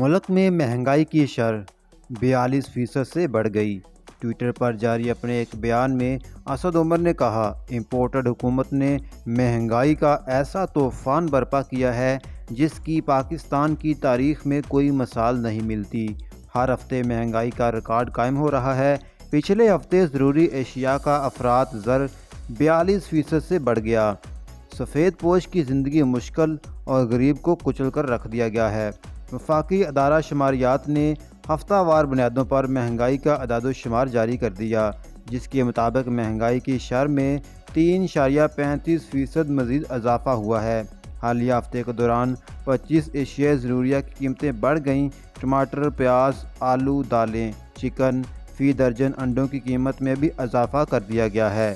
ملک میں مہنگائی کی شرح 42% سے بڑھ گئی۔ ٹویٹر پر جاری اپنے ایک بیان میں اسد عمر نے کہا، امپورٹڈ حکومت نے مہنگائی کا ایسا طوفان برپا کیا ہے جس کی پاکستان کی تاریخ میں کوئی مثال نہیں ملتی۔ ہر ہفتے مہنگائی کا ریکارڈ قائم ہو رہا ہے۔ پچھلے ہفتے ضروری اشیاء کا افراط زر 42% سے بڑھ گیا۔ سفید پوش کی زندگی مشکل اور غریب کو کچل کر رکھ دیا گیا ہے۔ وفاقی ادارہ شماریات نے ہفتہ وار بنیادوں پر مہنگائی کا اعداد و شمار جاری کر دیا، جس کے مطابق مہنگائی کی شرح میں 3.35% مزید اضافہ ہوا ہے۔ حالیہ ہفتے کے دوران 25 اشیاء ضروریہ کی قیمتیں بڑھ گئیں۔ ٹماٹر، پیاز، آلو، دالیں، چکن، فی درجن انڈوں کی قیمت میں بھی اضافہ کر دیا گیا ہے۔